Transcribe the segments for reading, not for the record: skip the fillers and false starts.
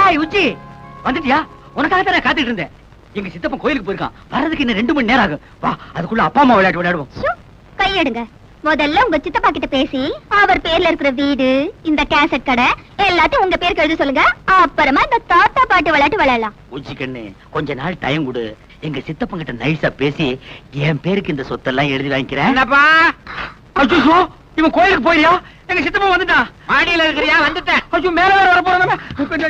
Hi உச்சி, வந்துட்டியா? உனக்காக தான் காத்துட்டு இருந்தேன். எங்க சித்தப்பன் கோயிலுக்கு போயிருக்கான், வர்றதுக்கு இன்னும் 2 மணி நேரம் ஆகும். வா, அதுக்குள்ள அப்பா அம்மா விளையாட்டு விளையாடுவோம். கையெடுங்க. முதல்ல உங்க சித்தப்பா கிட்ட பேசி அவர் பேர்ல இருக்கிற வீடு, இந்த கேசட் கடை எல்லாத்தையும் உங்க பேருக்கு எழுத சொல்லுங்க. அப்புறமா இந்த தாத்தா பாட்டு விளையாட்டு விளையாடலாம். உச்சி கண்ணு, கொஞ்ச நாள் டைம் கொடு. எங்க சித்தப்பன் கிட்ட நைஸா பேசி என் பேருக்கு இந்த சொத்தெல்லாம் எழுதி வாங்கிக்கிறேன். என்னப்பா? ஐயோ, இவன் கோயிலுக்கு போயியா? எங்க சித்தப்பன் வந்துட்டான். மாடியில இருக்கிறியா? வந்துட்டேன். ஐயோ, மேல வேற வர போறானே.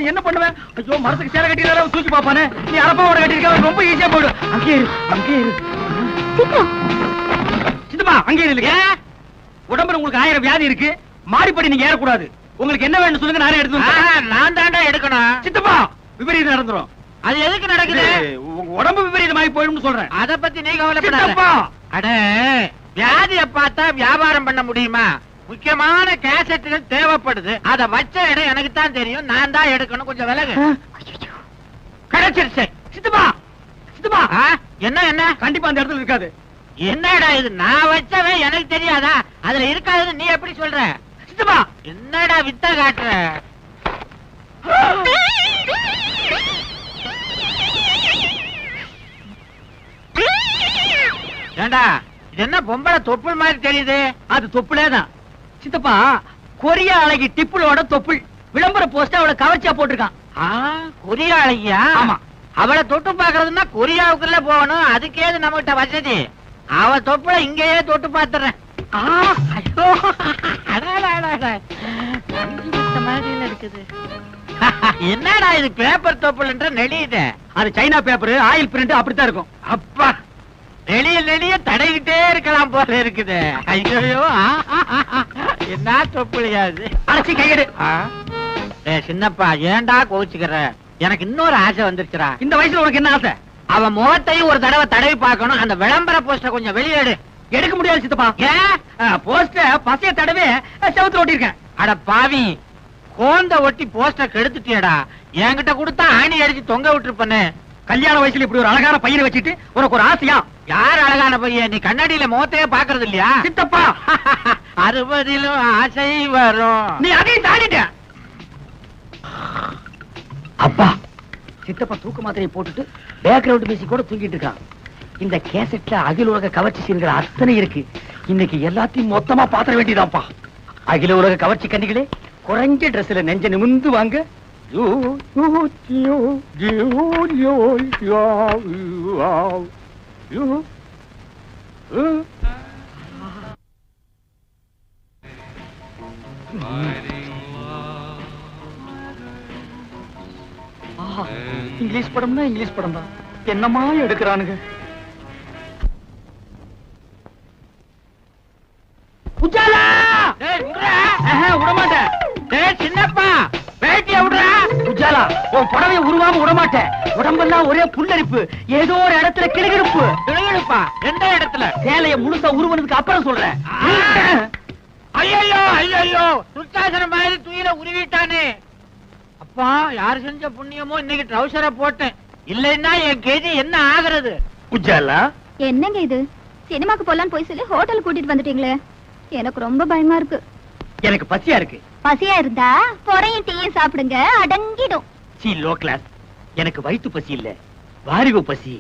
என்ன பண்ணுவேன்? ஐயோ, மரத்துக்கு சேலை கட்டிடுறாரு, தூக்கி பாப்பானே. நீ அரப்பாவோட கட்டிருக்க, ரொம்ப ஈஸியா போயிடு. அங்கே இரு, அங்கே இரு. சித்தப்பா, அங்கே இல்லைங்க. உடம்புல உங்களுக்கு 1000 வியாதி இருக்கு. மாடிப்படி நீங்க ஏறக்கூடாது. உங்களுக்கு என்ன வேணும் சொல்லுங்க, நானே எடுத்து. நான் தாண்டா எடுக்கணும். சித்தப்பா, விபரீதம் நடந்துரும். அது எதுக்கு நடக்குது? உடம்பு விபரீதமாகி போயிடும் சொல்றேன். அத பத்தி நீ கவலைப்படாத. அட, வியாதிய பார்த்தா வியாபாரம் பண்ண முடியுமா? முக்கியமான கேசட்டுகள் தேவைப்படுது. அத வச்ச இடம் எனக்கு தான் தெரியும். நான் தான் எடுக்கணும். கொஞ்சம் விலகு. கிடைச்சிருச்சு. சித்தப்பா, சித்தப்பா, என்ன என்ன? கண்டிப்பா அந்த இடத்துல இருக்காது. என்னடா இது? நான் வச்சவன் எனக்கு தெரியாதா? அதுல இருக்காதுன்னு நீ எப்படி சொல்ற? சித்தப்பா, என்னடா வித்த காட்டுற? ஏண்டா, இது என்ன பொம்பளை தொப்புள் மாதிரி தெரியுது? அது தொப்புளேதான். சித்தப்பா, கொரியா அழகி டிப்புளோட தொப்புள் விளம்பர போஸ்ட் அவளை கவர்ச்சியா போட்டிருக்கான். கொரியா அழகியா? ஆமா. அவளை தொட்டு பாக்குறதுன்னா கொரியாவுக்குள்ள போகணும். அதுக்கேது நம்ம கிட்ட வசதி. அவ தொப்புல இங்கேயே தொட்டு பாத்துறேன். என்னடா இது? பேப்பர் தொப்புல்ன்ற நெளியுது. அது சைனா பேப்பர், ஆயில் பிரிண்ட் அப்படித்தான் இருக்கும். அப்பா, நெளிய நெளிய தடவிட்டே இருக்கலாம் போல இருக்குது. ஐயோ, என்ன தொப்புளியாது? அரைச்சி கையெடு. சின்னப்பா, ஏன்டா கோச்சுக்கிற? எனக்கு இன்னொரு ஆசை வந்துருச்சுடா. இந்த வயசுல உனக்கு என்ன ஆசை? அவன் முகத்தையும் ஒரு தடவை தடவி பார்க்கணும். அந்த விளம்பர போஸ்டர் கொஞ்சம் வெளியேடு. எடுக்க முடியாது சித்தப்பா. ஏன்? போஸ்டர் பசைய தடவை செவுத்துல ஓட்டிருக்கேன். அட பாவி, கோந்த ஒட்டி போஸ்டர் கெடுத்துட்டியடா. என்கிட்ட கொடுத்தா ஆணி அடிச்சு தொங்க விட்டுருப்பனே. கல்யாண வயசுல இப்படி ஒரு அழகான பையனை வச்சுட்டு உனக்கு ஒரு ஆசையா? யார் அழகான பையன்? நீ கண்ணாடியில முகத்தையே பாக்குறது இல்லையா? சித்தப்பா, 60லும் ஆசை வரும். நீ அதையும் தாண்டிட்ட. அப்பா, சித்தப்பா தூக்க மாத்திரையை போட்டுட்டு பேக்ரவுண்ட் மியூசிக் கூட தூங்கிட்டு இருக்கான். இந்த கேசட்ல அகில உலக கவர்ச்சி சீன்கள் அத்தனை இருக்கு. இன்னைக்கு எல்லாத்தையும் மொத்தமா பாத்திர வேண்டியதான்ப்பா. அகில உலக கவர்ச்சி கண்ணிகளே, குறைஞ்ச டிரெஸ்ல நெஞ்ச நிமிந்து வாங்க. இங்கிலீஷ் படம்னா இங்கிலீஷ் படம் தான். என்னமா எடுக்கிறானுங்க? உஜாலா! விடமாட்டேன். சின்னப்பா, பேட்டிய விடுற. உஜாலா, உன் புடவைய உருவாம விடமாட்டேன். உடம்பெல்லாம் ஒரே புல்லரிப்பு, ஏதோ ஒரு இடத்துல கிளுகிழுப்பு. கிளுகிழுப்பா? எந்த இடத்துல? சேலைய முழுசா உருவனதுக்கு அப்புறம் சொல்றேன். ஐயோ ஐயோ, துர்த்தாசனம் மாதிரி துயில உருவிட்டானே. அப்பா, யார் செஞ்ச புண்ணியமோ இன்னைக்கு ட்ரௌசரை போட்டேன். இல்லைன்னா என் கேஜி என்ன ஆகுறது? உஜாலா, என்னங்க இது? சினிமாக்கு போலான்னு போய் சொல்லி ஹோட்டல் கூட்டிட்டு வந்துட்டீங்களே. எனக்கு ரொம்ப பயமா இருக்கு. எனக்கு பசியா இருக்கு. பசியா இருந்தா பொறையும் டீயும் சாப்பிடுங்க, அடங்கிடும். C low class. எனக்கு வயிற்று பசி இல்ல, வாரிவு பசி.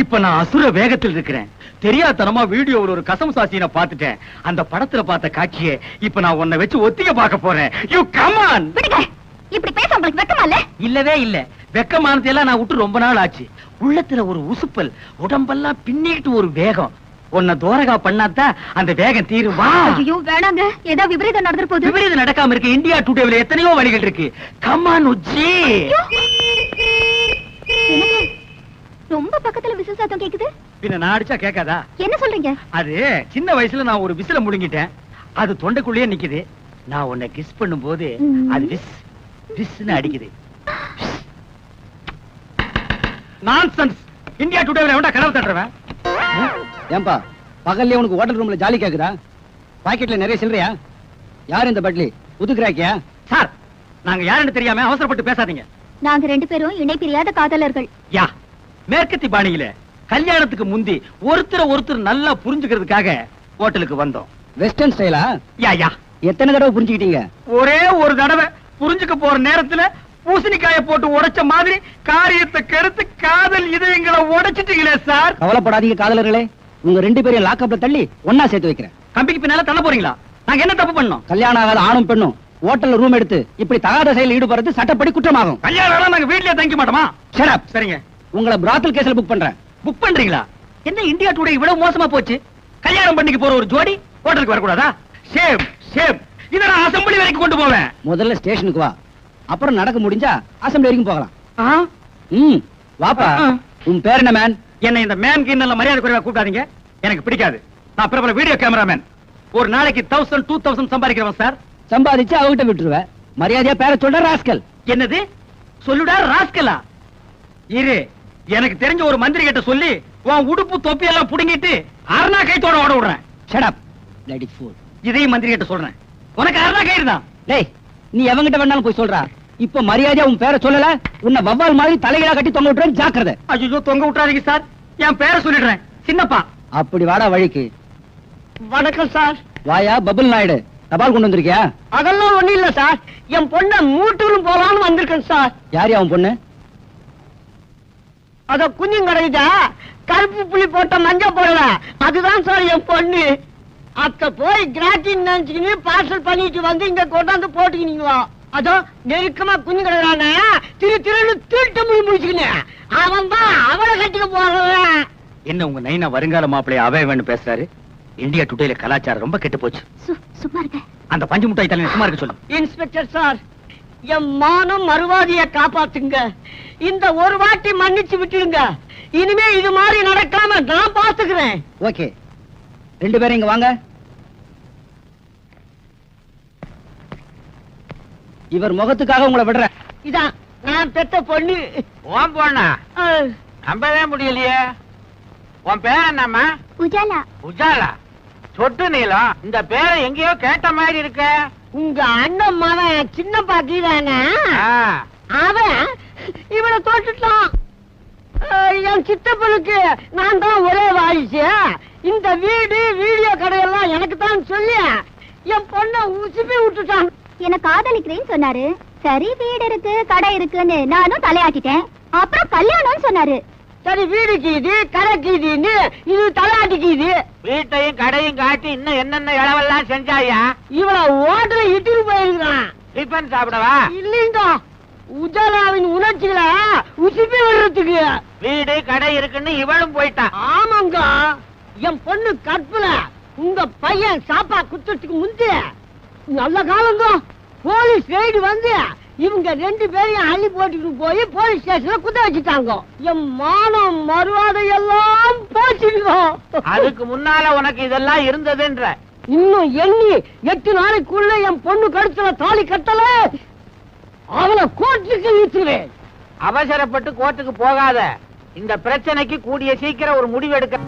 இப்ப நான் அசுர வேகத்தில் இருக்கிறேன். தெரியாதனமா வீடியோவில் ஒரு கசம் சாசியை பார்த்துட்டேன். அந்த படத்துல பார்த்த காட்சியை இப்ப நான் உன்னை வச்சு ஒத்திக பார்க்க போறேன். You come on. விடுங்க. இப்படி பேச உங்களுக்கு வெக்கமா இல்ல? இல்லவே இல்ல. வெக்கமானது எல்லாம் நான் விட்டு ரொம்ப நாள் ஆச்சு. உள்ளத்துல ஒரு உசுப்பல், உடம்பெல்லாம் பின்னிட்டு ஒரு வேகம். உன்னை தோரகா பண்ணாதான் அந்த வேகம் தீருமா? ஐயோ வேணாங்க, ஏதோ விபரீதம் நடந்துற போகுது. விபரீதம் நடக்காம இருக்கு. இந்தியா டுடேல எத்தனையோ வழிகள் இருக்கு. கம் ஆன் உஜ்ஜி. ரொம்ப பக்கத்துல விசில் சத்தம் கேக்குது. பின்ன நான் அடிச்சா கேட்காதா? என்ன சொல்றீங்க? அது சின்ன வயசுல நான் ஒரு விசில முழுங்கிட்டேன். அது தொண்டைக்குள்ளேயே நிக்குது. நான் உன்னை கிஸ் பண்ணும் போது அது விஸ் விஸ்னு அடிக்குது. நான்சென்ஸ். இந்தியா டுடேல எவன்டா கனவு தட்டுறவன்? ஏன்பா, பகல்ல உனக்கு ஹோட்டல் ரூம்ல ஜாலி கேக்குதா? பாக்கெட்ல நிறைய சில்லறையா? யார் இந்த பட்லி? புதுக்குறாக்கியா? சார், நாங்க யாருன்னு தெரியாம அவசரப்பட்டு பேசாதீங்க. நாங்க 2 பேரும் இணை பிரியாத காதலர்கள். யா, மேற்கத்தி பாணியில கல்யாணத்துக்கு முந்தி ஒருத்தர் நல்லா புரிஞ்சுக்கிறதுக்காக ஹோட்டலுக்கு வந்தோம். வெஸ்டர்ன் ஸ்டைலா? யா யா. எத்தனை தடவை புரிஞ்சுக்கிட்டீங்க? ஒரே ஒரு தடவை. புரிஞ்சுக்க போற நேரத்துல பூசணிக்காய போட்டு உடைச்ச மாதிரி காரியத்தை கெடுத்து காதல் இதயங்களை உடைச்சிட்டீங்களே சார். கவலைப்படாதீங்க காதலர்களே, உங்க 2 பேரையும் லாக்அப்ல தள்ளி ஒன்னா சேர்த்து வைக்கிறேன். கம்பிக்கு பின்னால தள்ள போறீங்களா? நாங்க என்ன தப்பு பண்ணோம்? கல்யாணம் ஆகாத ஆணும் பெண்ணும் ஹோட்டல்ல ரூம் எடுத்து இப்படி தகாத செயலில் ஈடுபடுறது சட்டப்படி குற்றமாகும். கல்யாணம் நாங்க வீட்லயே தங்க மாட்டோமா? Shut up. சரிங்க. உங்களை பிராத்தல் கேஸ்ல புக் பண்றேன். புக் பண்றீங்களா? என்ன இந்தியா டுடே இவ்வளவு மோசமா போச்சு? கல்யாணம் பண்ணிக்கு போற ஒரு ஜோடி ஹோட்டலுக்கு வரக்கூடாதா? Shame shame. இத நான் அசெம்பிளி வரைக்கும் கொண்டு போவேன். முதல்ல ஸ்டேஷனுக்கு வா, அப்புறம் நடக்க முடிஞ்சா அசெம்பிளி வரைக்கும் போகலாம். வாப்பா. உன் பேர் என்ன மேன்? என்ன இந்த மேன் கிண்ணல மரியாதை குறைவா கூப்பிடாதீங்க, எனக்கு பிடிக்காது. நான் பிரபல வீடியோ கேமராமேன். ஒரு நாளைக்கு 1000 2000 சம்பாதிக்கிறவன் சார். சம்பாதிச்சு அவகிட்ட விட்டுருவேன். மரியாதையா பேர சொல்ற ராஸ்கல். என்னது சொல்லுடா ராஸ்கலா? இரு, எனக்கு தெரிஞ்ச ஒரு மந்திரி கிட்ட சொல்லி உன் உடுப்பு தொப்பி எல்லாம் புடுங்கிட்டு அரணா கைத்தோட ஓட விடுறேன். Shut up, bloody fool. இதையும் மந்திரி கிட்ட சொல்றேன். உனக்கு அரணா கயிறு தான். டேய், நீ எவங்கிட்ட வேணாலும் போய் சொல்றா. இப்ப மரியாதையா உன் பேரை சொல்லல, உன்னை வவ்வால் மாதிரி தலைகீழா கட்டி தொங்க விட்டுறேன், ஜாக்கிரதை. ஐயோ, தொங்க விட்டுறாதீங்க சார், என் பேரை சொல்லிடுறேன். சின்னப்பா. அப்படி வாடா வழிக்கு. வணக்கம் சார். வாயா பபுல் நாயுடு, தபால் கொண்டு வந்திருக்கியா? அதெல்லாம் ஒண்ணு இல்ல சார், என் பொண்ண மூட்டூரும் போலான்னு வந்திருக்கேன் சார். யார் அவன் பொண்ணு? அத குஞ்சும் கிடைச்சா கருப்பு புள்ளி போட்ட மஞ்ச போடல, அதுதான் சார் என் பொண்ணு. அத்த போய் கிராட்டின் நினைச்சுக்கின்னு பார்சல் பண்ணிட்டு வந்து இங்க கொண்டாந்து போட்டுக்கினீங்களா? அதோ நெருக்கமா குஞ்சு கிடக்குறானே, திருன்னு திருட்டு முடிச்சுக்கினு அவன் தான் அவளை கட்டிக்க போறவன். என்ன உங்க நைனா வருங்கால மாப்பிள்ளைய அவைவன்னு பேசுறாரு? இந்தியா டுடேல கலாச்சாரம் ரொம்ப கெட்டு போச்சு. சும்மா இருக்க. அந்த பஞ்சு முட்டாய் தலையை சும்மா இருக்க சொல்லு. இன்ஸ்பெக்டர் சார், என் மானம் மறுவாதிய காப்பாத்துங்க. இந்த ஒரு வாட்டி மன்னிச்சு விட்டுடுங்க. இனிமே இது மாதிரி நடக்காம நான் பாத்துக்கிறேன். ஓகே, 2 பேரும் இங்க வாங்க. இவர் முகத்துக்காக உங்களை விடுறேன். இதான் நான் பெத்த பொண்ணு. உன் பொண்ணா? நம்பவே முடியலையே. உன் பேர் என்னம்மா? உஜாலா. உஜாலா? சொட்டு நீளம். இந்த பேரை எங்கேயோ கேட்ட மாதிரி இருக்க. உங்க அண்ணன் மகன் சின்ன பாட்டி தானே? அவன் இவனை தோட்டுட்டான். என் சித்தப்பனுக்கு நான் தான் ஒரே வாரிசு. இந்த வீடு வீடியோ கடையெல்லாம் எனக்கு தான் சொல்லி என் பொண்ணை உசுப்பி விட்டுட்டான். என்ன காதலிக்கிறேன்னு சொன்னாரு. சரி, வீடு இருக்கு கடை இருக்குன்னு நானும் தலையாட்டிட்டேன். அப்புறம் கல்யாணம்னு சொன்னாரு. சரி, வீடு கீது கடை கீதுன்னு இது தலையாட்டிக்குது. வீட்டையும் கடையும் காட்டி இன்னும் என்னென்ன இளவெல்லாம் செஞ்சாயா? இவள ஓட்டல இட்டுட்டு போயிருக்கான். டிஃபன் சாப்பிடவா? இல்லைங்க, உஜாலாவின் உணர்ச்சிகளை உசுப்பி விடுறதுக்கு. வீடு கடை இருக்குன்னு இவளும் போயிட்டான். ஆமாங்க, என் பொண்ணு கற்பல. உங்க பையன் சாப்பா குத்துறதுக்கு முந்தி நல்ல காலங்க போலீஸ் ரைடு வந்து இவங்க 2 பேரையும் அள்ளி போட்டுட்டு போய் போலீஸ் ஸ்டேஷன்ல குத்த வச்சுட்டாங்க. என் மானம் மறுவாதை எல்லாம் போச்சுங்க. அதுக்கு முன்னால உனக்கு இதெல்லாம் இருந்ததுன்ற? இன்னும் எண்ணி 8 நாளைக்குள்ள என் பொண்ணு கழுத்துல தாலி கட்டல, அவளை கோர்ட்டுக்கு இழுத்துவேன். அவசரப்பட்டு கோர்ட்டுக்கு போகாத. இந்த பிரச்சனைக்கு கூடிய சீக்கிரம் ஒரு முடிவு எடுக்க.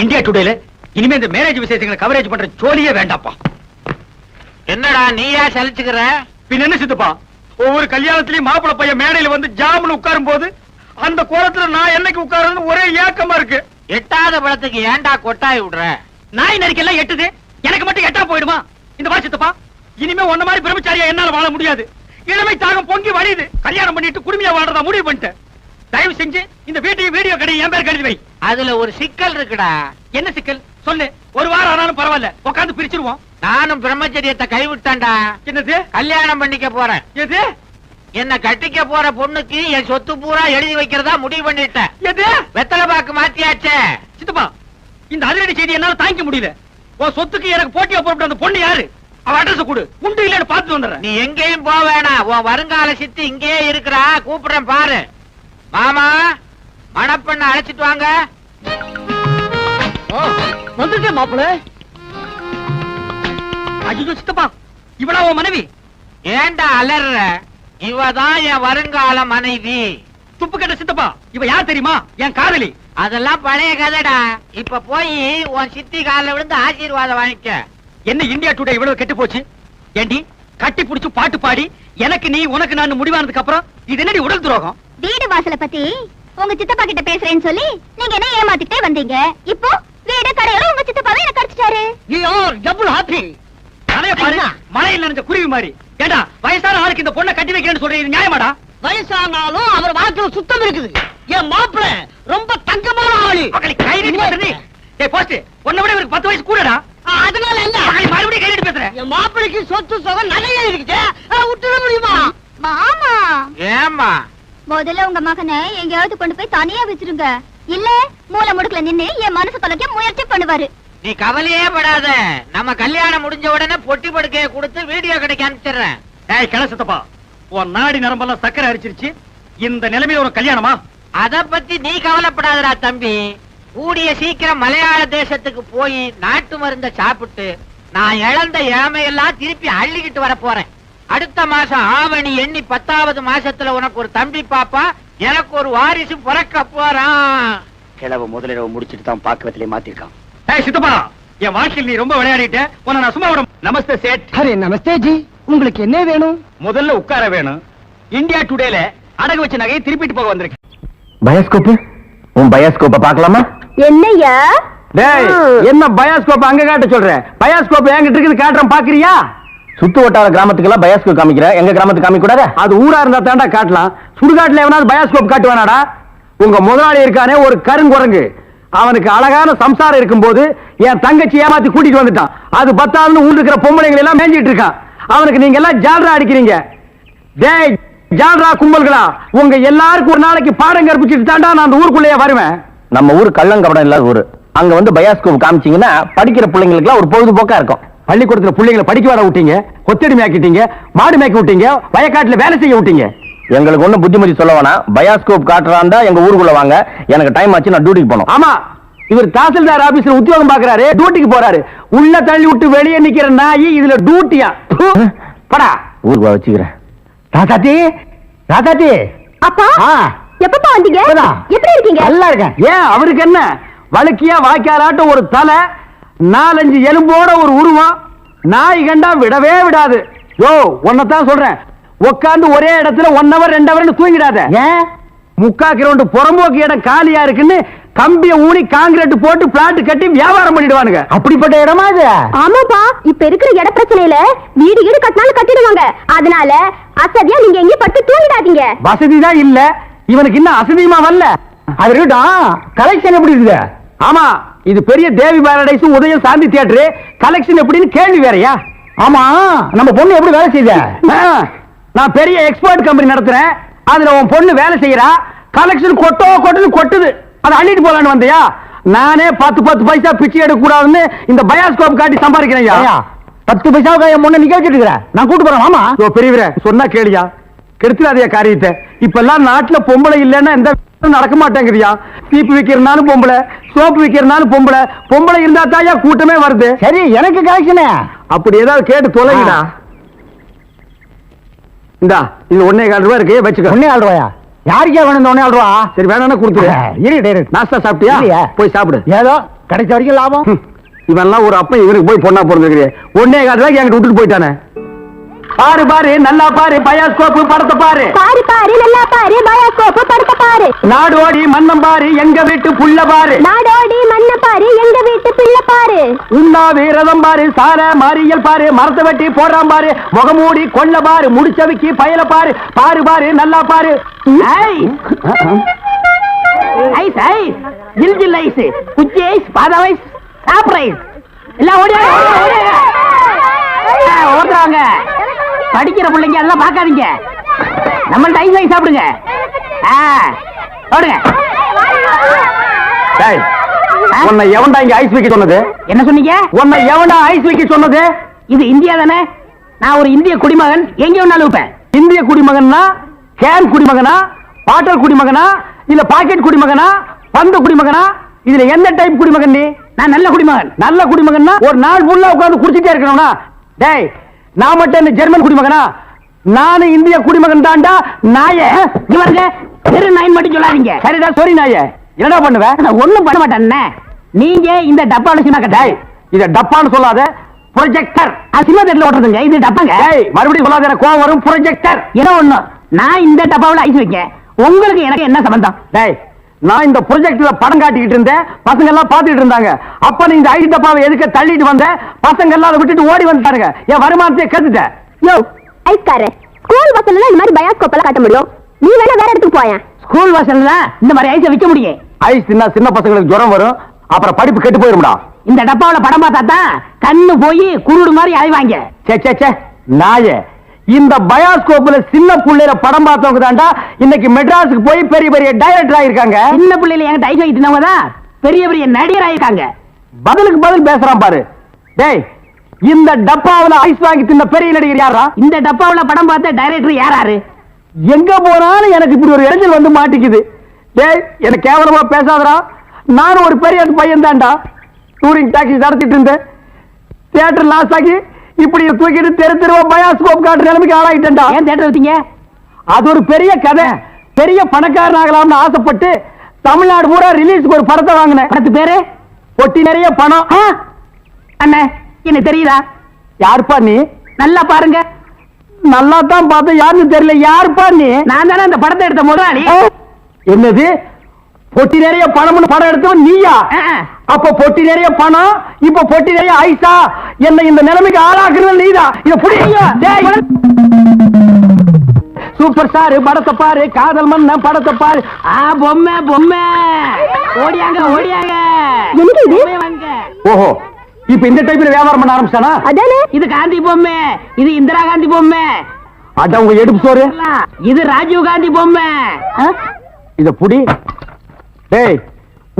இந்தியா டுடேல இனிமே இந்த மேரேஜ் விசேஷங்களை கவரேஜ் பண்ற ஜோலியே வேண்டாப்பா. என்னடா நீயா சலிச்சுக்கிற? பின்ன என்ன சித்தப்பா, ஒவ்வொரு கல்யாணத்திலயும் மாப்பிள பையன் மேடையில வந்து ஜாமுன்னு உட்காரும் போது அந்த கோலத்துல நான் என்னைக்கு உட்கார்றது ஒரே ஏக்கமா இருக்கு. எட்டாத பழத்துக்கு ஏன்டா கொட்டாய் விடுற? நாய் நரிக்கெல்லாம் எட்டுது, எனக்கு மட்டும் எட்டா போயிடுமா? இந்த மாதிரி சித்தப்பா, இனிமே ஒன்ன மாதிரி பிரம்மச்சாரியா என்னால வாழ முடியாது. இளமை தாகம் பொங்கி வழியுது. கல்யாணம் பண்ணிட்டு குடுமையா வாழ்றதா முடிவு பண்ணிட்டேன். தயவு செஞ்சு இந்த வீட்டையும் வீடியோ கடையும் என் பேர் கழுதி வை. அதுல ஒரு சிக்கல் இருக்குடா. என்ன சிக்கல் சொல்லு. ஒரு வாரம் ஆனாலும் பரவாயில்ல, உட்காந்து பிரிச்சிருவோம். நானும் பிரம்மச்சரியத்தை கைவிட்டேன்டா. என்னது? கல்யாணம் பண்ணிக்க போறேன். எது? என்ன கட்டிக்க போற பொண்ணுக்கு என் சொத்து பூரா எழுதி வைக்கிறதா முடிவு பண்ணிட்டேன். எது? வெத்தலை பாக்கு மாத்தியாச்சே. சித்தப்பா, இந்த அதிரடி செய்தி என்னால தாங்கிக்க முடியல. உன் சொத்துக்கு எனக்கு போட்டியா போட்டு அந்த பொண்ணு யாரு? அவ அட்ரஸ் கொடு, உண்டு இல்லன்னு பார்த்து வந்துடுறேன். நீ எங்கேயும் போக வேணாம். உன் வருங்கால சித்தி இங்கேயே இருக்கிறா. கூப்பிடுறேன் பாரு. மாமா, மணப்பெண்ண அழைச்சிட்டு வாங்க. வந்துட்டேன் மாப்பிள. ஐயோ சித்தப்பா, இவளா உன் மனைவி? ஏண்டா அலற? இவதான் என் வருங்கால மனைவி. துப்பு கட்ட சித்தப்பா, இவ யார் தெரியுமா? என் காதலி. அதெல்லாம் பழைய கதைடா. இப்ப போய் உன் சித்தி காலில் விழுந்து ஆசீர்வாதம் வாங்கிக்க. என்ன இந்தியா டுடே இவ்வளவு கெட்டு போச்சு? ஏண்டி கட்டி புடிச்சு பாட்டு பாடி எனக்கு நீ உனக்கு நான் முடிவானதுக்கு அப்புறம் இது என்னடி உடல் துரோகம்? வீடு வாசலை பத்தி உங்க சித்தப்பா கிட்ட பேசுறேன்னு சொல்லி நீங்க என்ன ஏமாத்திட்டே வந்தீங்க. இப்போ வீடு கடையோட உங்க சித்தப்பாவே என்ன கடிச்சிட்டாரு. You are double happy. மழையில் நனைஞ்ச குருவி மாதிரி. ஏண்டா வயசான ஆளுக்கு இந்த பொண்ணை கட்டி வைக்கிறேன்னு சொல்றீங்க, நியாயமாடா? வயசானாலும் அவர் வாழ்க்கையில சுத்தம் இருக்குது. என் மாப்பிள்ளை ரொம்ப தங்கமான ஆளு. கை நீட்டி பேசுறீ? ஏய் போஸ்ட், உன்னை விட இவருக்கு 10 வயசு கூடடா. அதனால என்ன? மறுபடியும் கை நீட்டி பேசுறேன். என் மாப்பிள்ளைக்கு சொத்து சுகம் நிறைய இருக்குது. விட்டுட முடியுமா? மாமா, ஏம்மா முதல்ல உங்க மகனை எங்கேயாவது கொண்டு போய் தனியா வச்சிருங்க. இல்ல மூல முடுக்குல நின்னு என் மனசு தொலைக்க முயற்சி பண்ணுவாரு. நீ கவலையே படாத. நம்ம கல்யாணம் முடிஞ்ச உடனே பொட்டி படுக்கையை கொடுத்து வீடியோ கடைக்கு அனுப்பிச்சிடுறேன். ஏய் கிளசத்தப்பா, உன் நாடி நரம்பெல்லாம் சக்கரை அடிச்சிருச்சு. இந்த நிலைமையில ஒரு கல்யாணமா? அத பத்தி நீ கவலைப்படாதடா தம்பி. கூடிய சீக்கிரம் மலையாள தேசத்துக்கு போய் நாட்டு மருந்த சாப்பிட்டு நான் இழந்த இளமையெல்லாம் திருப்பி அள்ளிக்கிட்டு வர போறேன். அடுத்த மாசம் ஆவணி எண்ணி 10வது மாசத்துல உனக்கு ஒரு தம்பி பாப்பா, எனக்கு ஒரு வாரிசு பிறக்க போறான். கிழவ முதலிரவு முடிச்சிட்டு தான் பாக்குவத்திலே மாத்திருக்கான். ஏய் சித்தப்பா, என் வாழ்க்கையில் நீ ரொம்ப விளையாடிட்ட. உன்னை நான் சும்மா விட. நமஸ்தே சேட். அரே நமஸ்தே ஜி, உங்களுக்கு என்ன வேணும்? முதல்ல உட்கார வேணும். இந்தியா டுடேல அடகு வச்ச நகையை திருப்பிட்டு போக வந்திருக்கு. பயோஸ்கோப், உன் பயோஸ்கோப்ப பார்க்கலாமா? என்னையா? டேய், என்ன பயோஸ்கோப் அங்க காட்ட சொல்ற? பயோஸ்கோப் என்கிட்ட இருக்குது, காட்டுறேன், பாக்குறியா? சுத்து வட்டார கிராமத்துக்கெல்லாம் பயோஸ்கோப் காமிக்கிற, எங்க கிராமத்துக்கு காமிக்க கூடாது? அது ஊரா இருந்தா தாண்டா காட்டலாம். சுடுகாட்டுல எவனாவது பயோஸ்கோப் காட்டுவானாடா? உங்க முதலாளி இருக்கானே ஒரு கருங்குரங்கு, அவனுக்கு அழகான சம்சாரம் இருக்கும்போது என் தங்கச்சி ஏமாத்தி கூட்டிட்டு வந்துட்டான். அது 10ஆவது ஊர் இருக்கிற பொம்பளைங்களை எல்லாம் மேஞ்சிட்டு இருக்கான். அவனுக்கு நீங்க எல்லாம் ஜால்ரா அடிக்கிறீங்க. டேய் ஜால்ரா கும்பல்களா, உங்க எல்லாருக்கும் ஒரு நாளைக்கு பாடம் கற்பிச்சுட்டு தாண்டா நான் அந்த ஊருக்குள்ளேயே வருவேன். நம்ம ஊர் கள்ளங்கபடம் இல்லாத ஊரு. அங்க வந்து பயோஸ்கோப் காமிச்சீங்கன்னா படிக்கிற பிள்ளைங்களுக்கு ஒரு பொழுதுபோக்கா இருக்கும். பள்ளிக்கூடத்துல பிள்ளைங்களை படிக்க வர விட்டீங்க, கொத்தடி மேக்கிட்டீங்க, மாடு மேய்க்க விட்டீங்க, வயக்காட்டுல வேலை செய்ய விட்டீங்க. எங்களுக்கு ஒண்ணு புத்திமதி சொல்ல வேணாம். பயோஸ்கோப் காட்டுறாண்டா எங்க ஊருக்குள்ள வாங்க. எனக்கு டைம் ஆச்சு, நான் டியூட்டிக்கு போகணும். ஆமா, இவர் தாசில்தார் ஆபீஸ்ல உத்தியோகம் பாக்குறாரு, டியூட்டிக்கு போறாரு. உள்ள தள்ளி விட்டு வெளியே நிக்கிற நாய் இதுல டியூட்டியா? படா ஊருக்கு வச்சுக்கிறேன். ராசாத்தி, ராசாத்தி. அப்பா, எப்பப்பா வந்தீங்க? எப்படி இருக்கீங்க? நல்லா இருக்கேன். ஏன் அவருக்கு என்ன? வழுக்கியா வாய்க்காலாட்ட ஒரு தலை, 4-5 எலும்போட ஒரு உருவம். நாய் கண்டா விடவே விடாது. யோ உன்னதான் சொல்றேன், உட்காந்து ஒரே இடத்துல 1 hour 2 hour தூங்கிடாத. ஏன்? 3/4 கிலோமீட்டர் புறம்போக்கு இடம் காலியா இருக்குன்னு கம்பிய ஊனி காங்கிரீட் போட்டு பிளாட் கட்டி வியாபாரம் பண்ணிடுவானுங்க. அப்படிப்பட்ட இடமா இது? ஆமாப்பா, இப்ப இருக்கிற இட பிரச்சனையில வீடு வீடு கட்டினாலும் கட்டிடுவாங்க. அதனால அசதியா நீங்க எங்கேயும் பட்டு தூங்கிடாதீங்க. வசதி தான் இல்ல, இவனுக்கு இன்னும் அசதியுமா வரல. அது இருக்கட்டும், கலெக்ஷன் எப்படி இருக்குது? ஆமா, இது பெரிய தேவி பாரடைஸ், உதயம் சாந்தி தியேட்டர். கலெக்ஷன் எப்படின்னு கேள்வி வேறயா? ஆமா, நம்ம பொண்ணு எப்படி வேலை செய்த? நான் பெரிய எக்ஸ்போர்ட் கம்பெனி நடத்துறேன், அதுல உன் பொண்ணு வேலை செய்யறா. கலெக்ஷன் கொட்டுது. அதை அள்ளிட்டு போலான்னு வந்தியா? நானே 10 பைசா பிச்சை எடுக்க கூடாதுன்னு இந்த பயோஸ்கோப் காட்டி சம்பாதிக்கிறேன். 10 பைசாவுக்கு என் பொண்ணை நிக்க வச்சிட்டு இருக்கிறேன். நான் கூட்டு போறேன். ஆமா பெரியவரே, சொன்னா கேளியா, கெடுத்துடாதே காரியத்தை. இப்ப எல்லாம் நாட்டுல பொம்பளை இல்லைன்னா எந்த நடக்க மாட்டேங்குதியா. சீப்பு விக்கிறனாலும் பொம்பளை, சோப்பு விக்கிறனாலும் பொம்பளை. பொம்பளை இருந்தா தாயா கூட்டமே வருது. சரி, எனக்கு கலெக்ஷனே அப்படி ஏதாவது கேட்டு தொலைங்கடா. இந்தா, இது 1.25 ரூபாய் இருக்கு, வச்சுக்க. 1.25 ரூபாயா? யாருக்கே வேணும் இந்த 1.25 ரூபா? சரி வேணா கொடுத்துரு. நாஸ்தா சாப்பிட்டியா? போய் சாப்பிடு. ஏதோ கிடைச்ச வரைக்கும் லாபம். இவன்லாம் ஒரு அப்ப இவனுக்கு போய் பொண்ணா பிறந்திருக்கிறேன். 1.25 ரூபாய்க்கு என்கிட்ட விட்டுட்டு போயிட்டானே. பாரு பாரு, நல்லா பாரு, பயோஸ்கோப் படத்தை பாரு. பாரு பாரு, நல்லா பாரு, பயோஸ்கோப் படத்தை பாரு. நாடோடி மன்னம் பாரு, எங்க வீட்டு புள்ள பாரு. நாடோடி மண்ண பாரு, எங்க வீட்டு பிள்ளை பாரு. உண்ணாவி ரதம் பாரு, சார மாரியல் பாரு, மரத்தை வெட்டி போடுறான் பாரு, முகமூடி கொள்ள பாரு, முடிச்சவிக்கி பயல பாரு. பாரு பாரு, நல்லா பாரு. ஐஸ் ஐஸ், ஜில் ஜில் ஐஸ், குச்சி ஐஸ், பாதாம் ஐஸ், சாப்பிட்ற ஐஸ் எல்லாம் ஓடுறாங்க. படிக்கிற பிள்ளைங்க அதெல்லாம் பார்க்காதீங்க. நம்மள்ட்ட ஐஸ் ஐஸ் சாப்பிடுங்க. ஓடுங்க. உன்னை எவன்டா இங்க ஐஸ் வைக்க சொன்னது? என்ன சொன்னீங்க? உன்னை எவன்டா ஐஸ் வைக்க சொன்னது? இது இந்தியா தானே? நான் ஒரு இந்திய குடிமகன், எங்க வேணாலும் வைப்பேன். இந்திய குடிமகன்னா கேன் குடிமகனா, பாட்டல் குடிமகனா, இல்ல பாக்கெட் குடிமகனா, பந்து குடிமகனா? இதுல என்ன டைப் குடிமகன் நீ? நான் நல்ல குடிமகன். நல்ல குடிமகன்னா ஒரு நாள் ஃபுல்லா உட்கார்ந்து குடிச்சிட்டே இருக்கணும்னா? டேய், நான் மட்டும் இந்த ஜெர்மன் குடிமகனா? நானும் இந்திய குடிமகன் தான்டா. நாயே இவருங்க தெரு நாயின் மட்டும் சொல்லாதீங்க. சரிடா, சாரி நாயே. என்னடா பண்ணுவேன்? நான் ஒண்ணும் பண்ண மாட்டேன். நீங்க இந்த டப்பால சினிமா கட்டாய். இத டப்பான்னு சொல்லாத, ப்ரொஜெக்டர். சினிமா தேட்டர்ல ஓட்டுறதுங்க, இது டப்பாங்க. மறுபடியும் சொல்லாத, எனக்கு கோவம் வரும். ப்ரொஜெக்டர் ஏதோ ஒண்ணு. நான் இந்த டப்பாவில் ஐஸ் வைக்க உங்களுக்கு எனக்கு என்ன சம்பந்தம்? டேய், நான் இந்த ப்ரொஜெக்ட்ல படம் காட்டிக்கிட்டு இருந்தேன், பசங்க எல்லாம் பாத்துட்டு இருந்தாங்க. அப்ப நீ இந்த ஐடி டப்பாவை எதுக்கு தள்ளிட்டு வந்த? பசங்க எல்லாம் அதை விட்டுட்டு ஓடி வந்துட்டாங்க. என் வருமானத்தை கெடுத்துட்டேன். யோ ஐஸ்காரே, ஸ்கூல் வாசல்ல இந்த மாதிரி பயாஸ்கோப் எல்லாம் காட்ட முடியும். நீ வேணா வேற இடத்துக்கு போயேன். ஸ்கூல் வாசல்ல இந்த மாதிரி ஐஸை விற்க முடியும். ஐஸ் தின்னா சின்ன பசங்களுக்கு ஜுரம் வரும், அப்புறம் படிப்பு கெட்டு போயிரும்டா. இந்த டப்பாவில படம் பார்த்தா தான் கண்ணு போய் குருடு மாதிரி அலைவாங்க. சே நாயே, இந்த பயாஸ்கோப்ல சின்ன புள்ளையில படம் பார்த்தவங்க தான்டா இன்னைக்கு மெட்ராஸுக்கு போய் பெரிய பெரிய டைரக்டர் ஆயிருக்காங்க. சின்ன பிள்ளைல என்கிட்ட ஐஸ் வாங்கிட்டு தான் பெரிய பெரிய நடிகர் ஆயிருக்காங்க. பதிலுக்கு பதில் பேசுறான் பாரு. டேய், இந்த டப்பாவுல ஐஸ் வாங்கி தின்ன பெரிய நடிகர் யாரா? இந்த டப்பாவுல படம் பார்த்த டைரக்டர் யாராரு? எங்க போனாலும் எனக்கு இப்படி ஒரு இடைஞ்சல் வந்து மாட்டிக்குது. டேய், எனக்கு கேவலமா பேசாதடா. நானும் ஒரு பெரிய பையன் தான்டா. டூரிங் டாக்ஸி நடத்திட்டு இருந்தேன். தியேட்டர் லாஸ் ஆகி இப்படி தூக்கிட்டு தெருவா பயாஸ்கோப் காட்டுற நிலைமைக்கு ஆளாயிட்டேன்டா. ஏன் தியேட்டர் வச்சீங்க? அது ஒரு பெரிய கதை. பெரிய பணக்காரன் ஆகலாம்னு ஆசைப்பட்டு தமிழ்நாடு பூரா ரிலீஸ்க்கு ஒரு படத்தை வாங்கினேன். படத்து பேரு பொட்டி நிறைய பணம். அண்ணே, எனக்கு தெரியுதா? யாருப்பா நீ? நல்லா பாருங்க. நல்லா தான் பார்த்தேன், யாருன்னு தெரியல. யாருப்பா நீ? நான் தானே அந்த படத்தை எடுத்த முதலாளி. என்னது, பொட்டி நிறைய பணம்னு படம் எடுத்தவன் நீயா? அப்ப பொட்டி நிறைய பணம், இப்ப பொட்டி நிறைய ஐசா. என்ன இந்த நிலைமைக்கு ஆளாக்குறது நீதான். இத புடிங்க. சூப்பர் ஸ்டார் படத்தை பாரு, காதல் மன்னன் படத்தை பாரு. பொம்மை பொம்மை ஓடியாங்க ஓடியாங்க. ஓஹோ, இப்ப இந்த டைப்ல வியாபாரம் பண்ண ஆரம்பிச்சானா? அதானே, இது காந்தி பொம்மை, இது இந்திரா காந்தி பொம்மை, அட உங்க எடுப்பு சோறு. இது ராஜீவ் காந்தி பொம்மை. இத புடி. டேய்,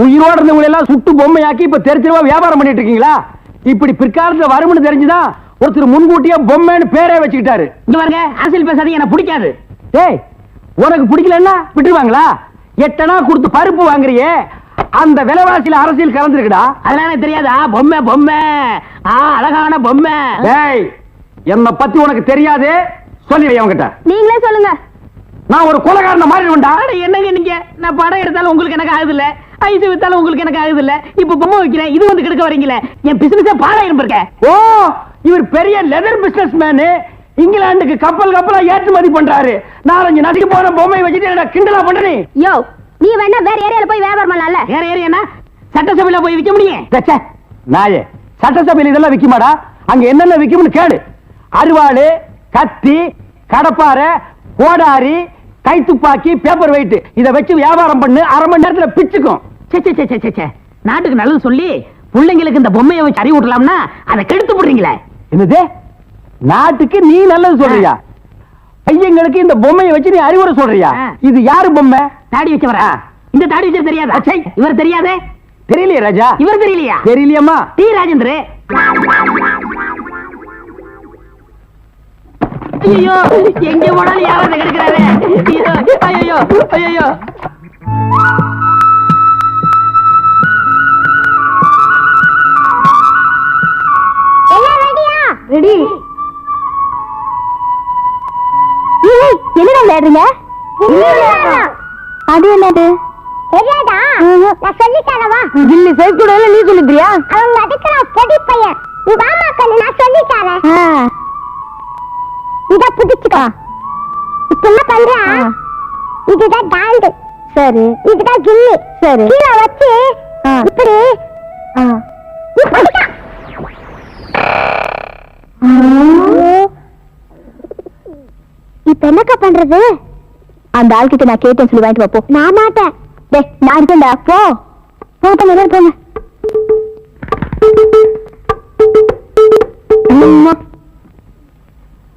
உயிரோட இருந்தவங்க எல்லாம் சுட்டு பொம்மையாக்கி இப்ப தெருவா வியாபாரம் பண்ணிட்டு இருக்கீங்களா? இப்படி பிற்காலத்துல வரும்னு தெரிஞ்சுதான் ஒருத்தர் முன்கூட்டியே பொம்மைன்னு பேரே வச்சுக்கிட்டாரு. இங்க பாருங்க, அரசியல் பேசாதீங்க, எனக்கு பிடிக்காது. டேய், உனக்கு பிடிக்கலன்னா விட்டுருவாங்களா? 8 அணா கொடுத்து பருப்பு வாங்குறியே, அந்த விலைவாசியில அரசியல் கலந்துருக்குடா. அதெல்லாம் எனக்கு தெரியாதா? பொம்மை பொம்மை, அழகான பொம்மை. டேய், என்ன பத்தி உனக்கு தெரியாது, சொல்லிடுறேன் அவங்கிட்ட. நீங்களே சொல்லுங்க. நான் ஒரு கொலைகாரனை மாறிடுவேன்டா. என்னங்க நீங்க? நான் படம் எடுத்தாலும் உங்களுக்கு எனக்கு ஆகுது இல்ல, ஐஸ் வித்தாலும் உங்களுக்கு எனக்கு ஆகுது இல்ல, இப்ப பொம்மை வைக்கிறேன், இது வந்து கெடுக்க வரீங்களே. என் பிசினஸே பாழாயிரம் இருக்க. ஓ, இவர் பெரிய லெதர் பிசினஸ் மேனு. இங்கிலாந்துக்கு கப்பலா ஏற்றுமதி பண்றாரு. 4-5 நாட்டுக்கு போன பொம்மை வச்சுட்டு என்ன கிண்டலா பண்ற? யோ, நீ வேணா வேற ஏரியால போய் வியாபாரம் பண்ணலாம்ல. வேற ஏரியா சட்டசபையில போய் விற்க முடியும். நாயே, சட்டசபையில் இதெல்லாம் விக்குமாடா? அங்க என்னென்ன விக்கும்னு கேளு. அருவாளு, கத்தி, கடப்பாரை, கோடாரி, கைத்துப்பாக்கி, பேப்பர் வெயிட், இத வச்சு வியாபாரம் பண்ணு, 1/2 மணி நேரத்துல பிச்சுக்கும். நாட்டுக்கு நல்லது சொல்லி பிள்ளைங்களுக்கு இந்த பொம்மையை வச்சு அறிவு விடலாம்னா அதை கெடுத்து போடுறீங்களே. என்னது, நாட்டுக்கு நீ நல்லது சொல்றியா? பையங்களுக்கு இந்த பொம்மையை வச்சு நீ அறிவுரை சொல்றியா? இது யாரு பொம்மை? தாடி வச்சவரா? இந்த தாடி வச்சது தெரியாதா? இவர் தெரியாதே? தெரியலையே ராஜா. இவர் தெரியலையா? தெரியலையம்மா. டி ராஜேந்திர. ஐயோ, எங்க போனாலும் யாராவது கிடைக்கிறாரு. ஐயோ ஐயோ. ரெடி. என்னடா விளையாடுறீங்க? அது என்னது தெரியாதா? நான் சொல்லித்தரவா? கில்லி சேர்க்கூட நீ சொல்லிக்கிறியா? அவங்க அதுக்கு நான் பொடி பையன். நீ வாமா கண்ணு, நான் சொல்லித்தரேன். இத புடிச்சுக்கோ. இப்ப என்ன பண்றா? இதுதான் டாண்டு. சரி. இதுதான் கில்லி. சரி. கீழ வச்சு இப்படி இப்ப என்னக்கா பண்றது? அந்த ஆள்கிட்ட நான் கேட்டேன் சொல்லி வாங்கிட்டு வா. நான் மாட்டேன். டேய், நான் இருக்கேன்டா. போ போங்க போங்க.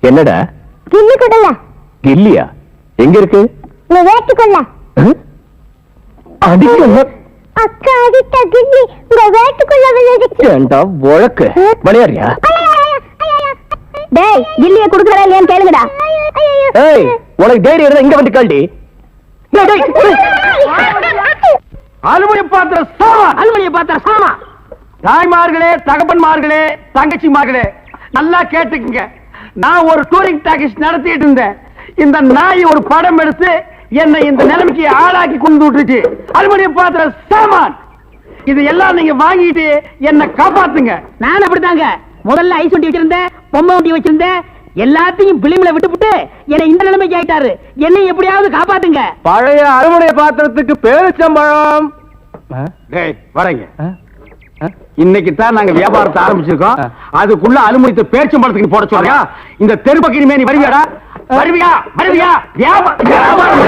என்னடா கில்லி கொடுல. கில்லியா? எங்க இருக்கு? நீ வேட்டுக்குள்ள. அடிக்க அக்கா அடித்த கில்லி உங்க வேட்டுக்குள்ள விழுந்துச்சு. ஏண்டா வழக்கு விளையாடுறியா? டேய், கில்லிய குடுக்கறா இல்லையான்னு கேளுங்கடா. ஏய், உனக்கு தைரியம் இருந்தா இங்க வந்து கழட்டி. அலுமினிய பாத்திர சாமா, அலுமினிய பாத்திர சாமா. தாய்மார்களே, தகப்பன்மார்களே, தங்கச்சிமார்களே, நல்லா கேட்டுக்குங்க. நான் ஒரு டூரிங் டாக்கீஸ் நடத்திட்டு இருந்தேன். இந்த நாய் ஒரு படம் எடுத்து என்னை இந்த நிலைமைக்கு ஆளாக்கி கொண்டு விட்டுச்சு. அலுமினிய பாத்திர சாமான் இது எல்லாம் நீங்க வாங்கிட்டு என்ன காப்பாத்துங்க. நான் அப்படித்தாங்க முதல்ல ஐஸ் ஒட்டி வச்சிருந்தேன், பொம்மை ஒட்டி வச்சிருந்தேன், எல்லாத்தையும் பிலிம்ல விட்டுப்புட்டு என்னை இந்த நிலைமைக்கு ஆயிட்டாரு. என்னை எப்படியாவது காப்பாத்துங்க. பழைய அறுவடை பாத்திரத்துக்கு பேரிச்சம்பழம். டேய் வரேங்க. இன்னைக்கு தான் நாங்க வியாபாரத்தை ஆரம்பிச்சிருக்கோம். அதுக்குள்ள அலுமினியத்தை பேரிச்சம்பழத்துக்கு போட சொல்றியா? இந்த தெருப்பக்கினிமே நீ வருவியாடா? வருவியா? வருவியா? வியாபாரம்